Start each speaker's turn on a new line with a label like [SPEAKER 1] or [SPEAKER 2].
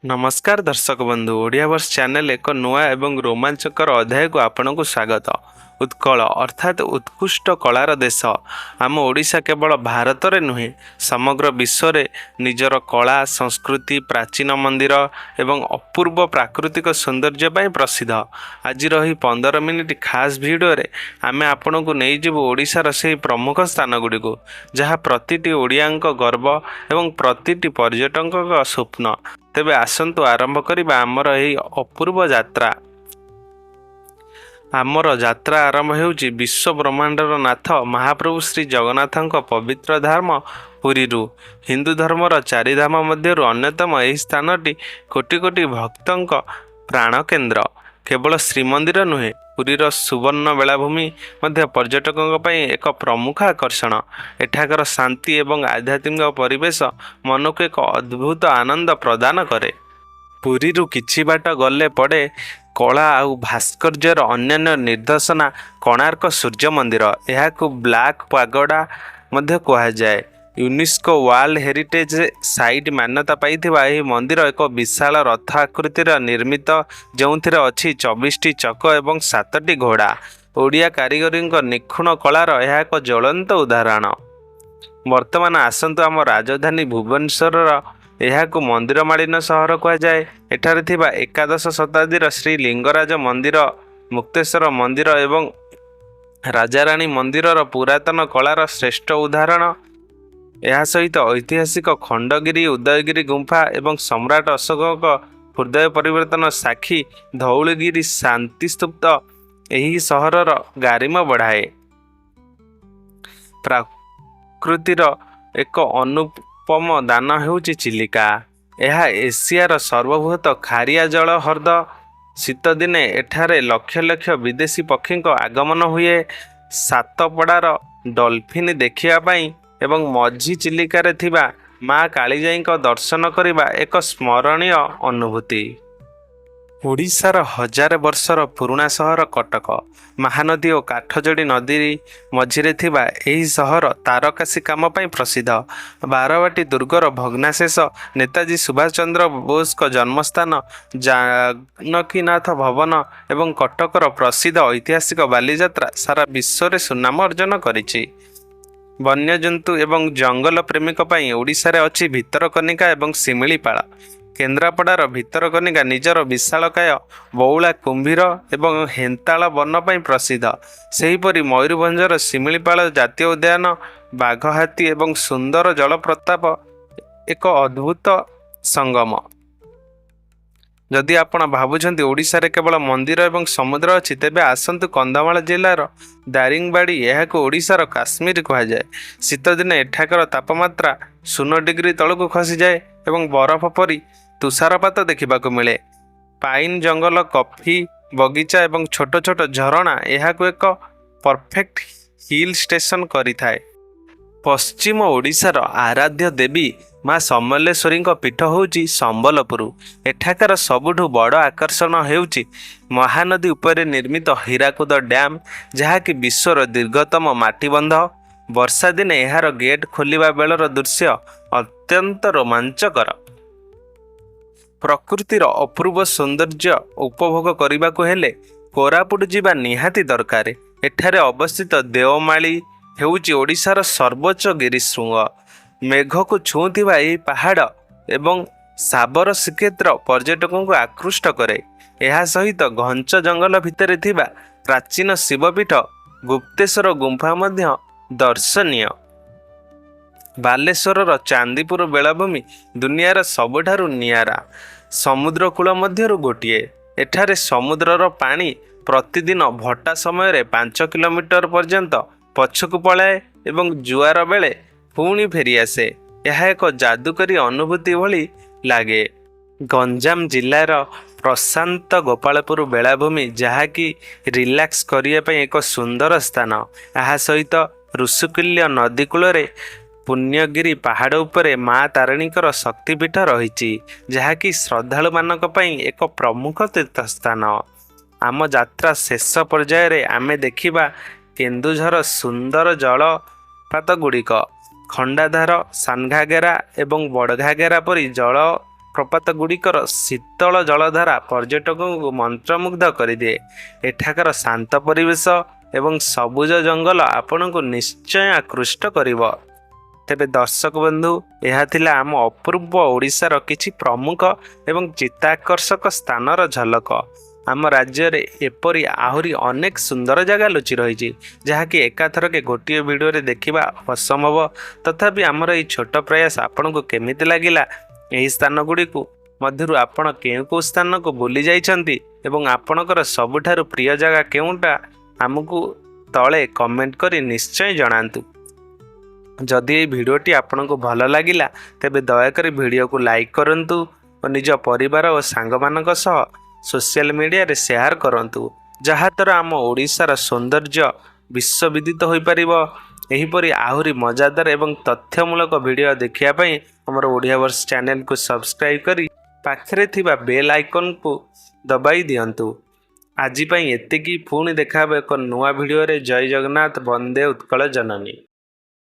[SPEAKER 1] नमस्कार दर्शक बंधु ओडिया वर्ष चैनल एक नुआ एवं रोमांचकर अध्याय को आपन को स्वागत। उत्कल अर्थात उत्कृष्ट कलार देश आम ओडिशा केवल भारत रे नुहे समग्र विश्व रे निजर कला संस्कृति प्राचीन मंदिर एवं अपूर्व प्राकृतिक सौंदर्य पई प्रसिद्ध। आज रही 15 मिनिट खास वीडियो रे आमे आपन को नै जीवु ओडिशा र से प्रमुख स्थान गुडी को जहाँ प्रतिटी ओडियांक गर्व एवं प्रतिटी पर्यटक स्वप्न। तेबे आसंतु आरंभ करिबा आमर एही अपूर्व यात्रा। आमर यात्रा आरंभ हेउची विश्व ब्रह्मांडर नाथ महाप्रभु श्री जगन्नाथଙ୍କ पवित्र धाम पुरीरू। हिंदू धर्मर चारि धाम मध्यरु अन्यतम एही स्थानटी कोटि कोटि भक्तଙ୍କ प्राण केन्द्र। केवल श्रीमंदिर नुहे पुरीर सुवर्ण बेलाभूमि मध्य पर्यटकों पई एक प्रमुख आकर्षण। एठाकर शांति एवं आध्यात्मिक परिवेश मन को एक अद्भुत आनंद प्रदान करे। पुरीरू किछि बाट गले पड़े कला आउ भास्कर्यर अन्यान्य निर्देशना कोणार्क सूर्य मंदिर। यहाकू ब्लैक पागोडा मध्य कहा जाए। यूनेस्को वर्ल्ड हेरिटेज साइट मान्यता पाइथिबा एही मंदिर एक विशाल रथ आकृतिर निर्मित जोंथिरे अछि 24टी चक एवं 7टी घोड़ा। ओडिया कारीगरी निखुण कलार यह एक ज्वलंत उदाहरण। वर्तमान आसंतु आम राजधानी भुवनेश्वर यहाकू मंदिर मालिन सहर कहा जाए। एठारे थिबा एकादश शताब्दीर श्री लिंगराज मंदिर मुक्तेश्वर मंदिर एवं राजाराणी मंदिरर पुरातन कलार श्रेष्ठ उदाहरण। यह सहित ऐतिहासिक खंडगिरी उदयगिरी गुंफा एवं सम्राट अशोक हृदय परिवर्तन साक्षी धौलगिरी शांतिस्तूप यही सहरर गारिमा बढ़ाए। प्रकृतिर एक अनुपम दान हेउची चिलिका। यह एशियार सर्वबृहत खारिया जल हृद। शीत दिने एठारे लक्ष लक्ष विदेशी पक्षी आगमन हुए। सातपड़ार डॉल्फिन देखिया पाई एवं मझी चिलिकारे थिबा माँ कालीजाईଙ୍କ दर्शन करिबा एक स्मरणीय अनुभूति। ओडिशार 1000 वर्षर पुराना सहर कटक महानदी और काठजोड़ी नदी मझिरे थिबा एही सहर तारकासी काम पई प्रसिद्ध। बारवाटी दुर्गर भग्नाशेष नेताजी सुभाष चंद्र बोस जन्मस्थान जानकीनाथ भवन एवं कटकर प्रसिद्ध ऐतिहासिक बालीजात्रा सारा विश्व रे सुनाम अर्जन करिछि। वन्यजंतु एवं जंगल प्रेमिक पई ओडिशारे अछि भितरकनिका एवं शिमिलीपाଳ। केन्द्रापड़ार भितरकनिका निजर विशालकाय बौला कुंभीर एवं हेन्ताଳ वन पई प्रसिद्ध। सेहीपरि मयूरभंजर शिमिलीपाଳ जातीय उद्यान बाघ हाथी एवं सुंदर जलप्रताप एक अद्भुत संगम। जदि आपण भाबुछंती ओडिशा रे केवल मंदिर एवं समुद्र अछि तेबे आसंतु कंधमाल जिल्लार दारिंगबाड़ी यहाको ओडिशार काश्मीर कहा जाए। शीत दिने एठाकर तापमात्रा 0 डिग्री तलक खसी जाए एवं बरफ परी तुषारपात देखिबाको मिले। पाइन जंगल कॉफी बगीचा एवं छोट छोट झरणा यहाको एक परफेक्ट हिल स्टेशन करिथाए। पश्चिम ओडिशार आराध्य देवी माँ समलेश्वरी पीठ होउची संबलपुर। एठाकार सबुठु बड़ आकर्षण हेउची महानदी उपरे निर्मित हीराकुद डैम जहाँकि विश्वर दीर्घतम माटीबंध। वर्षा दिने यार गेट खोलिबा बेलर दृश्य अत्यंत रोमांचकर। प्रकृतिर अपूर्व सौंदर्य उपभोग करने को हेले कोरापुट जिबा निहाती दरकार। एठारे अवस्थित देवमाली हेउची ओडिशार सर्वोच्च गिरिशृंग। मेघ को छुँथिबा यही पहाड़ एवं साबर श्रीक्षेत्र पर्यटकों को आकृष्ट करे। यह सहित घंच जंगल भितर थिबा प्राचीन शिवपीठ गुप्तेश्वर गुंफा मध्य दर्शनीय। बालेश्वर चांदीपुर बेलाभूमि दुनियार सबुठारु नियारा समुद्र कूल मध्यरु गोटिए। एठारे समुद्रर पानी प्रतिदिन भट्टा समय 5 किलोमीटर पर्यंत पछकु पलाए एवं जुआर बेले पुणी फेरी आसे। यह एक जादुकरी अनुभूति भली लागे। गंजाम जिलार प्रशांत गोपालपुर बेलाभूमि जहाँकि रिलैक्स करने एक सुंदर स्थान। यह सहित ऋषिकुल्य नदी कूल पुण्यगिरी पहाड़ उपरे माँ तारिणीकर शक्तिपीठ रही जहाँकि श्रद्धालु मानक पई एक प्रमुख तीर्थस्थान। आम यात्रा शेष पर्यायर आमे देखिबा केन्दुझर सुंदर जलपात गुड़िक खंडाधार सानघागेरा एवं बड़घागेरा परी जल ଜଳପ୍ରପାତ ଗୁଡ଼ିକର ଶୀତଳ ଜଳଧାରା ପର୍ଯ୍ୟଟକଙ୍କୁ ମନ୍ତ୍ରମୁଗ୍ଧ କରିଦିଏ। ଏଠାକାର ଶାନ୍ତ ପରିବେଶ ଏବଂ ସବୁଜ ଜଙ୍ଗଲ ଆପଣଙ୍କୁ ନିଶ୍ଚୟ ଆକୃଷ୍ଟ କରିବ। ତେବେ ଦର୍ଶକ ବନ୍ଧୁ, ଏହା ଥିଲା ଆମ ଅପୂର୍ବ ଓଡ଼ିଶାର କିଛି ପ୍ରମୁଖ ଏବଂ ଚିତ୍ତାକର୍ଷକ ସ୍ଥାନର ଝଲକ। ଆମ ରାଜ୍ୟରେ ଏପରି ଆହୁରି ଅନେକ ସୁନ୍ଦର ଜାଗା ଲୁଚି ରହିଛି, ଯାହାକି ଏକାଥରକେ ଗୋଟିଏ ଭିଡ଼ିଓରେ ଦେଖିବା ଅସମ୍ଭବ। ତଥାପି ଆମର ଏହି ଛୋଟ ପ୍ରୟାସ ଆପଣଙ୍କୁ କେମିତି ଲାଗିଲା? ଏହି ସ୍ଥାନ ଗୁଡ଼ିକୁ ମଧ୍ୟରୁ ଆପଣ କେଉଁ ସ୍ଥାନକୁ ବୁଲି ଯାଇଛନ୍ତି ଏବଂ ଆପଣଙ୍କର ସବୁଠାରୁ ପ୍ରିୟ ଜାଗା କେଉଁଟା, ଆମକୁ ତଳେ କମେଣ୍ଟ କରି ନିଶ୍ଚୟ ଜଣାନ୍ତୁ। ଯଦି ଏହି ଭିଡ଼ିଓଟି ଆପଣଙ୍କୁ ଭଲ ଲାଗିଲା, ତେବେ ଦୟାକରି ଭିଡ଼ିଓକୁ ଲାଇକ୍ କରନ୍ତୁ ଓ ନିଜ ପରିବାର ଓ ସାଙ୍ଗମାନଙ୍କ ସହ ସୋସିଆଲ ମିଡ଼ିଆରେ ସେୟାର କରନ୍ତୁ, ଯାହାଦ୍ୱାରା ଆମ ଓଡ଼ିଶାର ସୌନ୍ଦର୍ଯ୍ୟ ବିଶ୍ୱବିଦିତ ହୋଇପାରିବ। ଏହିପରି ଆହୁରି ମଜାଦାର ଏବଂ ତଥ୍ୟମୂଳକ ଭିଡ଼ିଓ ଦେଖିବା ପାଇଁ ଆମର ଓଡ଼ିଆ ବର୍ଷ ଚ୍ୟାନେଲକୁ ସବସ୍କ୍ରାଇବ୍ କରି ପାଖରେ ଥିବା ବେଲ୍ ଆଇକନ୍କୁ ଦବାଇ ଦିଅନ୍ତୁ। ଆଜି ପାଇଁ ଏତିକି। ପୁଣି ଦେଖା ହେବ ଏକ ନୂଆ ଭିଡ଼ିଓରେ। ଜୟ ଜଗନ୍ନାଥ, ବନ୍ଦେ ଉତ୍କଳ ଜନନୀ।